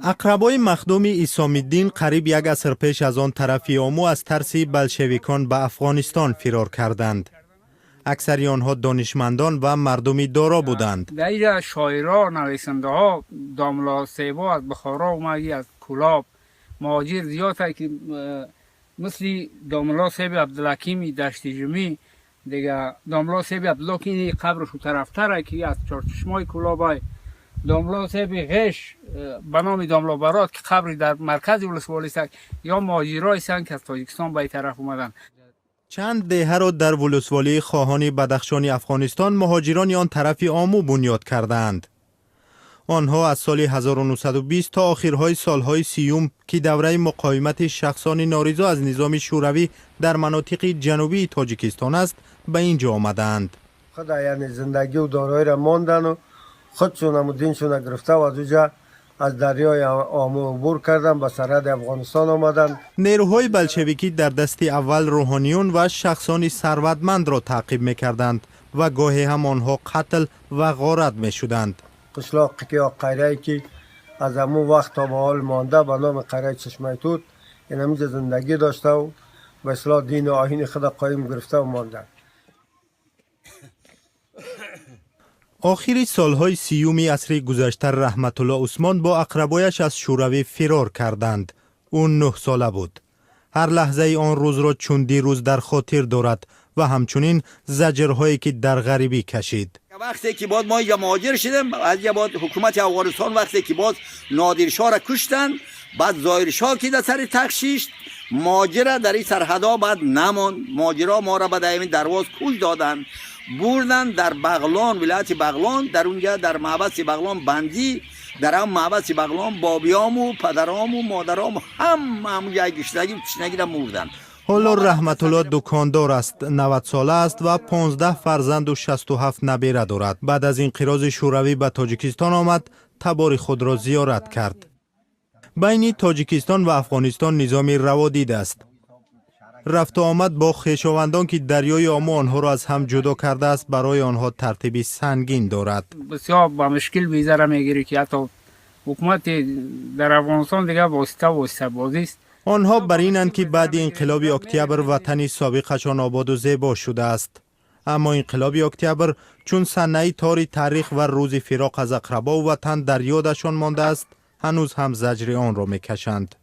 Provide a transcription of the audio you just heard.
اقربای مخدوم عیسام‌الدین قریب یک عصر پیش از آن طرفی آمو از ترس بلشویکان به افغانستان فرار کردند. اکثری آنها دانشمندان و مردمی دارا بودند. در شاعران نویسنده ها داملا سیبا از بخارا اومدی، از کلاب مهاجر زیاد است که مثل داملا سیب عبدالحکیم دشت جمی دیگه، داملا سیب عبدالله که این قبرش طرفتره که از چارچشمای کلابای داملا سیب غش به نام داملا برات که قبر در مرکز ولسوالی است، یا مهاجرای است که از تاجیکستان به طرف اومدن. چند دهه را در ولسوالی خواهان بدخشان افغانستان مهاجران آن طرفی آمو بنیاد کردند. آنها از سال 1920 تا آخرهای سالهای 30 که دوره مقاومت شخصان ناریضا از نظام شوروی در مناطق جنوبی تاجیکستان است به اینجا آمدند. خود یعنی زندگی و دارایی را ماندن و خودشون و دینشون گرفته و از اونجا از دریای آمو عبور کردن به سرحد افغانستان آمدند. نیروهای بلشویکی در دست اول روحانیون و شخصان ثروتمند را تعقیب می‌کردند و گاهی هم آنها قتل و غارت می‌شدند. قشلاقی که قریه‌ای که از همون وقت تا به حال مانده به نام قریه چشمه توت، این همینجا زندگی داشته و به اصلاح دین و آیین خود قایم گرفته و مانده. آخر سالهای 30 عصر گذشته رحمت الله عثمان با اقربایش از شوروی فرار کردند. او 9 ساله بود. هر لحظه آن روز را چون دیروز در خاطر دارد و همچنین زجرهایی که در غریبی کشید. وقتی که بعد ما مهاجر شدیم، از بعد حکومت افغانستان وقتی که بعد نادرشاه را کشتن، بعد ظاهرشاه که در سر تخشیش مهاجر در این سرحدا بعد نمان، مهاجرا ما را به دائمی درواز کش دادن، بردن در بغلان، ولایت بغلان، در اونجا در محبس بغلان بندی، در هم محبس بغلان بابیام و پدرام و مادرام همونجا گشتگی و تشنگی را مردن. حالا رحمت الله دکاندار است، 90 ساله است و 15 فرزند و 67 نبیره دارد. بعد از انقراض شوروی به تاجیکستان آمد، تبار خود را زیارت کرد. بین تاجیکستان و افغانستان نظامی روادید است. رفت و آمد با خویشاوندان که دریای آمو آنها را از هم جدا کرده است برای آنها ترتیبی سنگین دارد. بسیار با مشکل ویزا را میگیری که حتی حکومت در افغانستان دیگه واسطه بازی است. آنها بر اینند که بعد انقلاب اکتبر وطن سابقشان آباد و زیبا شده است. اما انقلاب اکتبر چون صحنه تار تاریخ و روز فراق از اقربا و وطن در یادشان مانده است، هنوز هم زجر آن را میکشند.